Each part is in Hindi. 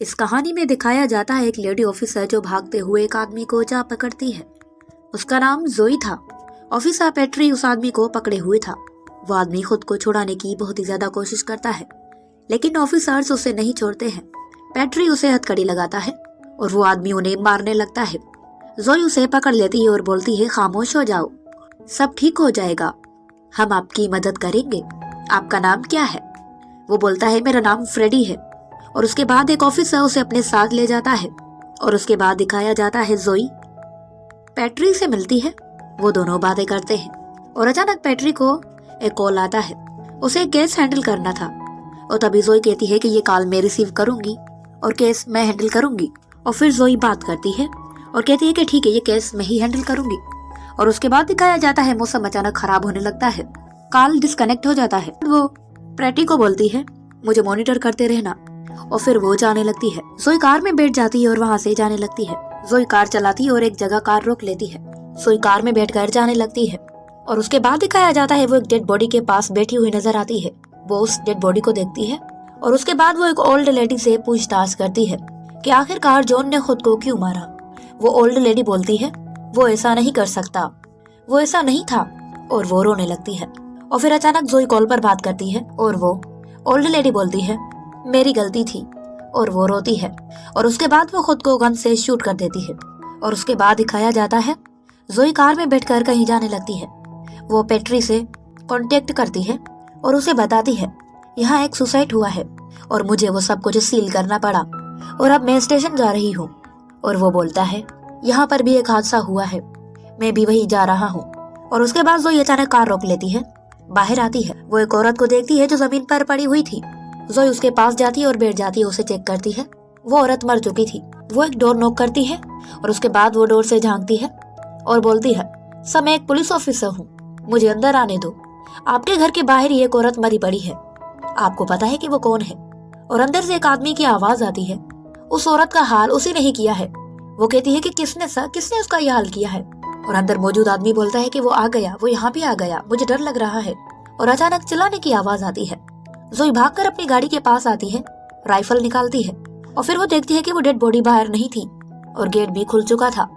इस कहानी में दिखाया जाता है एक लेडी ऑफिसर जो भागते हुए एक आदमी को जा पकड़ती है। उसका नाम जोई था। ऑफिसर पेट्री उस आदमी को पकड़े हुए था। वो आदमी खुद को छुड़ाने की बहुत ही ज्यादा कोशिश करता है, लेकिन ऑफिसर्स उसे नहीं छोड़ते हैं। पेट्री उसे हथकड़ी लगाता है और वो आदमी उन्हें मारने लगता है। जोई उसे पकड़ लेती है और बोलती है, खामोश हो जाओ, सब ठीक हो जाएगा, हम आपकी मदद करेंगे। आपका नाम क्या है? वो बोलता है, मेरा नाम फ्रेडी है। और उसके बाद एक ऑफिसर उसे अपने साथ ले जाता है और उसके बाद दिखाया जाता है जोई पेट्री से मिलती है। वो दोनों बातें करते हैं और अचानक पेट्री को एक कॉल आता है। उसे केस हैंडल करना था और तभी जोई कहती है कि ये कॉल मैं रिसीव करूंगी और केस मैं हैंडल करूंगी। और फिर जोई बात करती है और कहती है कि ठीक है, ये केस मैं ही हैंडल करूंगी। और उसके बाद दिखाया जाता है मौसम अचानक खराब होने लगता है, कॉल डिस्कनेक्ट हो जाता है। वो पेट्री को बोलती है, मुझे मॉनिटर करते रहना, और फिर वो जाने लगती है। जोई कार में बैठ जाती है और वहाँ से जाने लगती है। जोई कार चलाती है और एक जगह कार रोक लेती है। जोई कार में बैठकर जाने लगती है और उसके बाद दिखाया जाता है वो एक डेड बॉडी के पास बैठी हुई नजर आती है। वो उस डेड बॉडी को देखती है और उसके बाद वो एक ओल्ड लेडी से पूछताछ करती है कि आखिरकार जॉन ने खुद को क्यों मारा। वो ओल्ड लेडी बोलती है, वो ऐसा नहीं कर सकता, वो ऐसा नहीं था, और वो रोने लगती है। और फिर अचानक जोई कॉल पर बात करती है और वो ओल्ड लेडी बोलती है, मेरी गलती थी, और वो रोती है। और उसके बाद वो खुद को गन से शूट कर देती है। और उसके बाद दिखाया जाता है जोई कार में बैठकर कहीं जाने लगती है। वो पेट्री से कांटेक्ट करती है और उसे बताती है, यहाँ एक सुसाइड हुआ है और मुझे वो सब कुछ सील करना पड़ा और अब मैं स्टेशन जा रही हूँ। और वो बोलता है, यहाँ पर भी एक हादसा हुआ है, मैं भी वही जा रहा हूँ। और उसके बाद जोई अचानक कार रोक लेती है, बाहर आती है। वो एक औरत को देखती है जो जमीन पर पड़ी हुई थी। जोई उसके पास जाती है और बैठ जाती है, उसे चेक करती है। वो औरत मर चुकी थी। वो एक डोर नॉक करती है और उसके बाद वो डोर से झांकती है और बोलती है, सर मैं एक पुलिस ऑफिसर हूँ, मुझे अंदर आने दो। आपके घर के बाहर ही एक औरत मरी पड़ी है, आपको पता है कि वो कौन है? और अंदर से एक आदमी की आवाज आती है, उस औरत का हाल उसी ने ही किया है। वो कहती है कि किसने सर, किसने उसका यह हाल किया है? और अंदर मौजूद आदमी बोलता है कि वो आ गया, वो यहाँ भी आ गया, मुझे डर लग रहा है। और अचानक चिल्लाने की आवाज आती है। जोई भागकर अपनी गाड़ी के पास आती है, राइफल निकालती है और फिर वो देखती है कि वो डेड बॉडी बाहर नहीं थी और गेट भी खुल चुका था।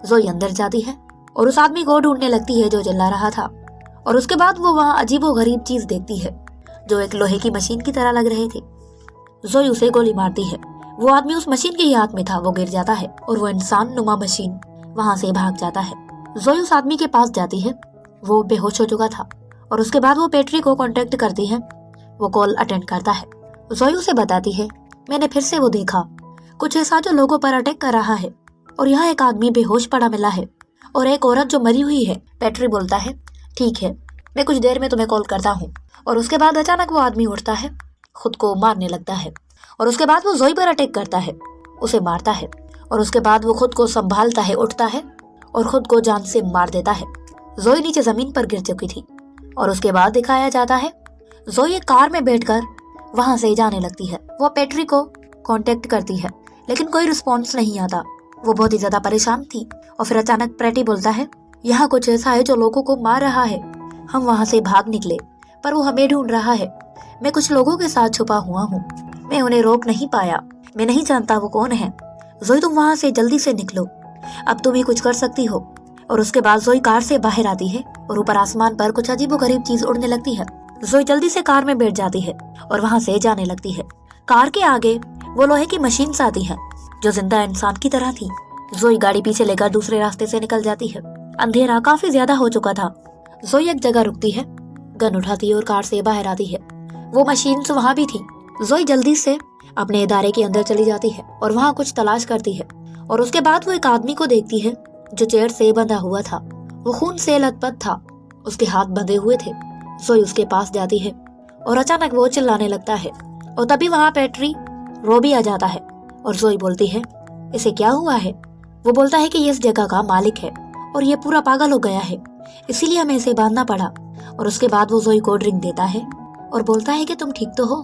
जोई अंदर जाती है और उस आदमी को ढूंढने लगती है जो चिल्ला रहा था। और उसके बाद वो वहाँ अजीबोगरीब चीज देखती है जो एक लोहे की मशीन की तरह लग रही थी। जोई उसे गोली मारती है। वो आदमी उस मशीन के ही हाथ में था। वो गिर जाता है और वो इंसान नुमा मशीन वहाँ से भाग जाता है। जोई उस आदमी के पास जाती है, वो बेहोश हो चुका था। और उसके बाद वो पेट्री को कांटेक्ट करती है। वो कॉल अटेंड करता है। जोई उसे बताती है, मैंने फिर से वो देखा, कुछ ऐसा जो लोगों पर अटैक कर रहा है और यहाँ एक आदमी बेहोश पड़ा मिला है और एक औरत जो मरी हुई है। पेट्री बोलता है, ठीक है, मैं कुछ देर में तुम्हें कॉल करता हूँ। और उसके बाद अचानक वो आदमी उठता है, खुद को मारने लगता है और उसके बाद वो जोई पर अटैक करता है, उसे मारता है। और उसके बाद वो खुद को संभालता है, उठता है और खुद को जान से मार देता है। जोई नीचे जमीन पर गिर चुकी थी। और उसके बाद दिखाया जाता है जोई एक कार में बैठकर वहां से जाने लगती है। वो पेट्री को कांटेक्ट करती है लेकिन कोई रिस्पॉन्स नहीं आता। वो बहुत ही ज्यादा परेशान थी। और फिर अचानक पेट्री बोलता है, यहाँ कुछ ऐसा है जो लोगों को मार रहा है, हम वहाँ से भाग निकले पर वो हमें ढूंढ रहा है। मैं कुछ लोगों के साथ छुपा हुआ हूँ, मैं उन्हें रोक नहीं पाया, मैं नहीं जानता वो कौन है। जोई तुम वहाँ से जल्दी से निकलो, अब तुम ही कुछ कर सकती हो। और उसके बाद जोई कार से बाहर आती है और ऊपर आसमान पर कुछ अजीबोगरीब चीज उड़ने लगती है। जोई जल्दी से कार में बैठ जाती है और वहाँ से जाने लगती है। कार के आगे वो लोहे की मशीन्स आती है जो जिंदा इंसान की तरह थी। जोई गाड़ी पीछे लेकर दूसरे रास्ते से निकल जाती है। अंधेरा काफी ज्यादा हो चुका था। जोई एक जगह रुकती है, गन उठाती है और कार से बाहर आती है। वो मशीन्स वहाँ भी थी। जोई जल्दी से अपने इदारे के अंदर चली जाती है और वहाँ कुछ तलाश करती है। और उसके बाद वो एक आदमी को देखती है जो चेयर से बंधा हुआ था। वो खून से लथपथ था, उसके हाथ बंधे हुए थे। जोई उसके पास जाती है और अचानक वो चिल्लाने लगता है और तभी वहाँ पेट्री रोबी आ जाता है। और जोई बोलती है, इसे क्या हुआ है? वो बोलता है कि ये इस जगह का मालिक है और ये पूरा पागल हो गया है, इसीलिए हमें इसे बांधना पड़ा। और उसके बाद वो जोई को ड्रिंक देता है और बोलता है कि तुम ठीक तो हो?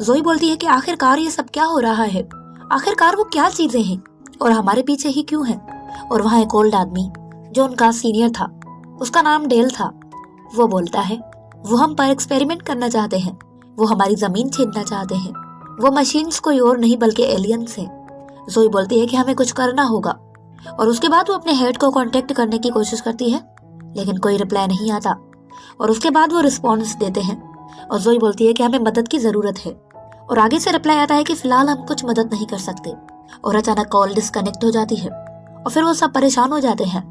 जोई बोलती है कि आखिरकार ये सब क्या हो रहा है, आखिरकार वो क्या चीजें हैं और हमारे पीछे ही क्यों है? और वहाँ एक ओल्ड आदमी जो उनका सीनियर था, उसका नाम डेल था, वो बोलता है, वो हम पर एक्सपेरिमेंट करना चाहते हैं, वो हमारी जमीन छीनना चाहते हैं वो मशीन्स कोई और नहीं बल्कि एलियंस हैं। जोई बोलती है कि हमें कुछ करना होगा और उसके बाद वो अपने हेड को कांटेक्ट करने की कोशिश करती है, लेकिन कोई रिप्लाई नहीं आता। और उसके बाद वो रिस्पॉन्स देते हैं और जोई बोलती है कि हमें मदद की जरूरत है, और आगे से रिप्लाई आता है कि फिलहाल हम कुछ मदद नहीं कर सकते। और अचानक कॉल डिस्कनेक्ट हो जाती है और फिर वो सब परेशान हो जाते हैं।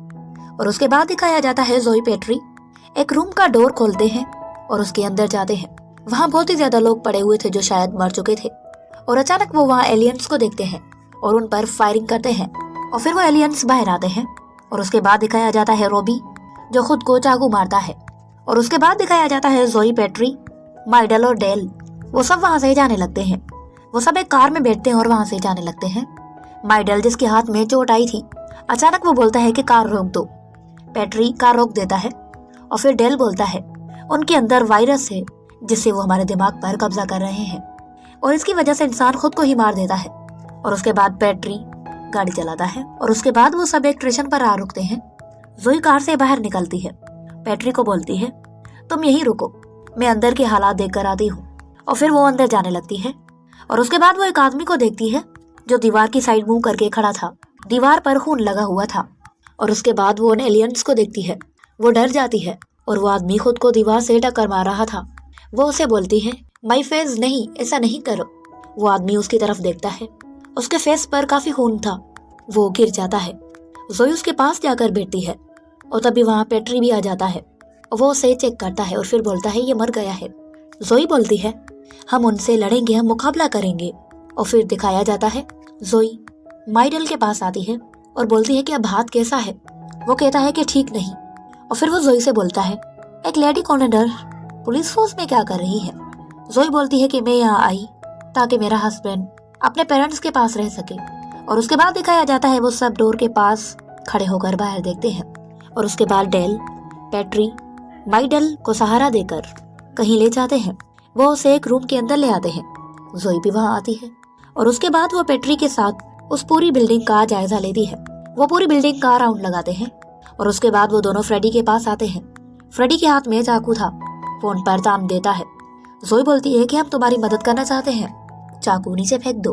और उसके बाद दिखाया जाता है जोई पेट्री एक रूम का डोर खोलते हैं और उसके अंदर जाते हैं। वहाँ बहुत ही ज्यादा लोग पड़े हुए थे जो शायद मर चुके थे। और अचानक वो वहाँ एलियंस को देखते हैं और उन पर फायरिंग करते हैं और फिर वो एलियंस बाहर आते हैं। और उसके बाद दिखाया जाता है रॉबी जो खुद को चाकू मारता है। और उसके बाद दिखाया जाता है जोई पेट्री, माइडल और डेल, वो सब वहाँ से जाने लगते हैं। वो सब एक कार में बैठते हैं और वहाँ से जाने लगते हैं। माइडल जिसके हाथ में चोट आई थी, अचानक वो बोलता है कि कार रोक दो। पेट्री कार रोक देता है और फिर डेल बोलता है उनके अंदर वायरस है जिससे वो हमारे दिमाग पर कब्जा कर रहे हैं और इसकी वजह से इंसान खुद को ही मार देता है। और उसके बाद पेट्री गाड़ी चलाता है और उसके बाद वो सब एक स्टेशन पर आ रुकते हैं। जोई कार से बाहर निकलती है, पेट्री को बोलती है तुम यहीं रुको, मैं अंदर के हालात देख कर आती हूँ। और फिर वो अंदर जाने लगती है और उसके बाद वो एक आदमी को देखती है जो दीवार की साइड मुंह करके खड़ा था, दीवार पर खून लगा हुआ था। और उसके बाद वो उन एलियंस को देखती है, वो डर जाती है और वो आदमी खुद को दीवार से टक्कर मार रहा था। वो उसे बोलती है माई फेस नहीं, ऐसा नहीं करो। वो आदमी उसकी तरफ देखता है, उसके फेस पर काफी खून था, वो गिर जाता है। जोई उसके पास जाकर बैठती है और तभी वहाँ पेट्री भी आ जाता है और वो उसे चेक करता है और फिर बोलता है ये मर गया है। जोई बोलती है हम उनसे लड़ेंगे, हम मुकाबला करेंगे। और फिर दिखाया जाता है जोई माइडल के पास आती है और बोलती है कि अब हाथ कैसा है। वो कहता है कि ठीक नहीं। और फिर वो जोई से बोलता है एक लेडी कॉर्नर पुलिस फोर्स में क्या कर रही है। जोई बोलती है कि मैं यहाँ आई ताकि मेरा हस्बैंड अपने पेरेंट्स के पास रह सके। और उसके बाद दिखाया जाता है वो सब डोर के पास खड़े होकर बाहर देखते हैं। और उसके बाद डेल पेट्री माइडल को सहारा देकर कहीं ले जाते हैं, वो उसे एक रूम के अंदर ले आते हैं। जोई भी वहाँ आती है और उसके बाद वो पेट्री के साथ उस पूरी बिल्डिंग का जायजा लेती है। वो पूरी बिल्डिंग का राउंड लगाते हैं और उसके बाद वो दोनों फ्रेडी के पास आते हैं। फ्रेडी के हाथ में चाकू था, वो उन पर ताम देता है। जोई बोलती है कि हम तुम्हारी मदद करना चाहते हैं, चाकू नीचे फेंक दो।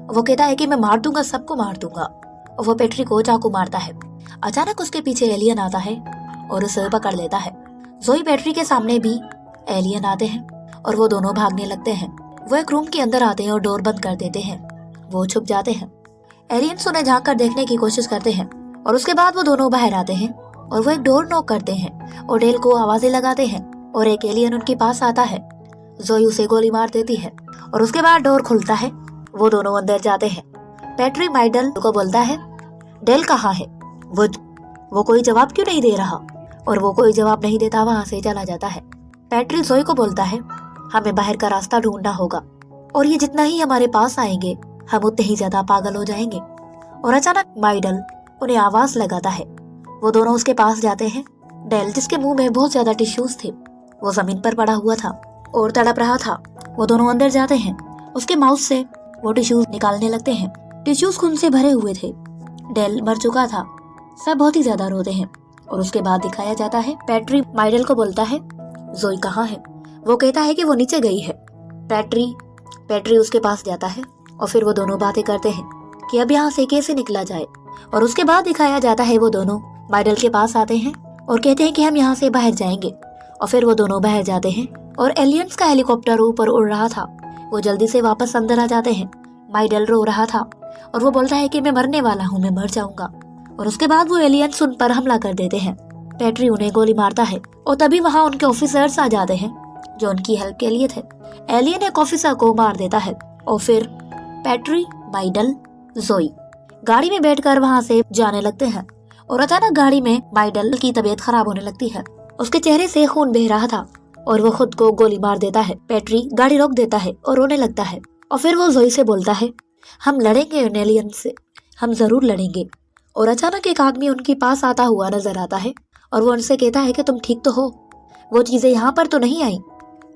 वो कहता है कि मैं मार दूंगा, सबको मार दूंगा। और वो पेट्री को चाकू मारता है। अचानक उसके पीछे एलियन आता है और उसे पकड़ लेता है। जोई पेट्री के सामने भी एलियन आते हैं और वो दोनों भागने लगते हैं। वो एक रूम के अंदर आते हैं और डोर बंद कर देते हैं, वो छुप जाते हैं। एलियंस उन्हें झांक कर देखने की कोशिश करते हैं और उसके बाद वो दोनों बाहर आते हैं और वो एक डोर नॉक करते हैं और डेल को आवाजें लगाते हैं और एक एलियन उनके पास आता है। जोई उसे गोली मार देती है और उसके बाद डोर खुलता है, वो दोनों अंदर जाते हैं। पेट्री माइडल को बोलता है डेल कहाँ है, वो कोई जवाब क्यों नहीं दे रहा। और वो कोई जवाब नहीं देता, वहाँ से चला जाता है। पेट्री जोई को बोलता है हमें बाहर का रास्ता ढूंढना होगा और ये जितना ही हमारे पास आएंगे हम उतने ही ज्यादा पागल हो जाएंगे। और अचानक माइडल उन्हें आवाज लगाता है, वो दोनों उसके पास जाते हैं। डेल जिसके मुंह में बहुत ज्यादा टिश्यूज थे, वो जमीन पर पड़ा हुआ था और तड़प रहा था। वो दोनों अंदर जाते हैं, उसके माउथ से वो टिश्यूज निकालने लगते हैं। टिश्यूज खून से भरे हुए थे, डेल मर चुका था। सब बहुत ही ज्यादा रोते हैं। और उसके बाद दिखाया जाता है माइडल को बोलता है जोई कहाँ है। वो कहता है कि वो नीचे गई है। पेट्री उसके पास जाता है और फिर वो दोनों बातें करते हैं कि अब यहाँ से कैसे निकला जाए। और उसके बाद दिखाया जाता है वो दोनों माइडल के पास आते हैं और कहते हैं कि हम यहाँ से बाहर जाएंगे। और फिर वो दोनों बाहर जाते हैं और एलियंस का हेलीकॉप्टर ऊपर उड़ रहा था, वो जल्दी से वापस अंदर आ जाते हैं। माइडल रो रहा था और वो बोलता है कि मैं मरने वाला हूँ, मैं मर जाऊंगा। और उसके बाद वो एलियंस उन पर हमला कर देते हैं। पेट्री उन्हें गोली मारता है और तभी वहाँ उनके ऑफिसर्स आ जाते हैं जो उनकी हेल्प के लिए थे। एलियन एक ऑफिसर को मार देता है और फिर पेट्री माइडल जोई गाड़ी में बैठकर वहाँ से जाने लगते हैं। और अचानक गाड़ी में माइडल की तबीयत खराब होने लगती है, उसके चेहरे से खून बह रहा था और वो खुद को गोली मार देता है। पेट्री गाड़ी रोक देता है और रोने लगता है। और फिर वो जोई से बोलता है हम लड़ेंगे उन एलियन से, हम जरूर लड़ेंगे। और अचानक एक आदमी उनके पास आता हुआ नजर आता है और वो उनसे कहता है कि तुम ठीक तो हो, वो चीजें यहाँ पर तो नहीं आई।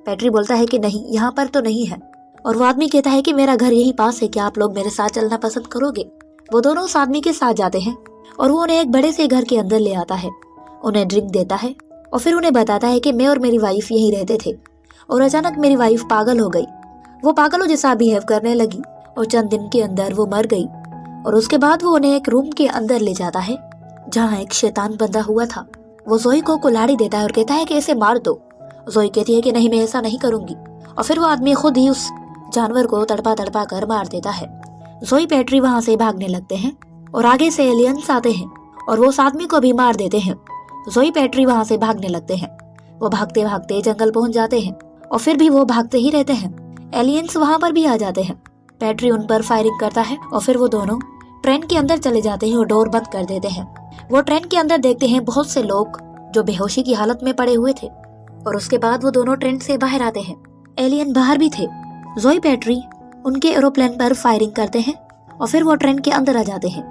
पेट्री बोलता है कि नहीं, यहाँ पर तो नहीं है। और वो आदमी कहता है कि मेरा घर यही पास है, क्या आप लोग मेरे साथ चलना पसंद करोगे। वो दोनों उस आदमी के साथ जाते हैं और वो उन्हें एक बड़े से घर के अंदर ले आता है, उन्हें ड्रिंक देता है और फिर उन्हें बताता है कि मैं और मेरी वाइफ यहीं रहते थे और अचानक मेरी वाइफ पागल हो गई वो पागलों जैसा बिहेव करने लगी और चंद दिन के अंदर वो मर गई। और उसके बाद वो उन्हें एक रूम के अंदर ले जाता है जहाँ एक शैतान बंधा हुआ था। वो जोई को कुल्हाड़ी देता है और कहता है कि इसे मार दो। जोई कहती है कि नहीं, मैं ऐसा नहीं करूंगी। और फिर वो आदमी खुद ही उस जानवर को तड़पा तड़पा कर मार देता है। जोई पैट्री वहाँ से भागने लगते हैं और आगे से एलियंस आते हैं और वो उस आदमी को भी मार देते हैं। जोई पैट्री वहाँ से भागने लगते हैं। वो भागते भागते जंगल पहुंच जाते हैं और फिर भी वो भागते ही रहते हैं। एलियंस वहाँ पर भी आ जाते हैं। पैट्री उन पर फायरिंग करता है और फिर वो दोनों ट्रेन के अंदर चले जाते हैं और डोर बंद कर देते हैं। वो ट्रेन के अंदर देखते हैं बहुत से लोग जो बेहोशी की हालत में पड़े हुए थे और उसके बाद वो दोनों ट्रेन से बाहर आते हैं। एलियन बाहर भी थे। जोई पैट्री उनके एरोप्लेन पर फायरिंग करते हैं और फिर वो ट्रेन के अंदर आ जाते हैं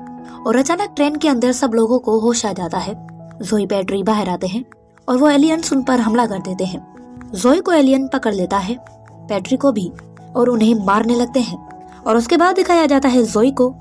और अचानक ट्रेन के अंदर सब लोगों को होश आ जाता है। जोई पैट्री बाहर आते हैं और वो एलियंस उन पर हमला कर देते हैं। जोई को एलियन पकड़ लेता है, पैट्री को भी, और उन्हें मारने लगते हैं। और उसके बाद दिखाया जाता है जोई को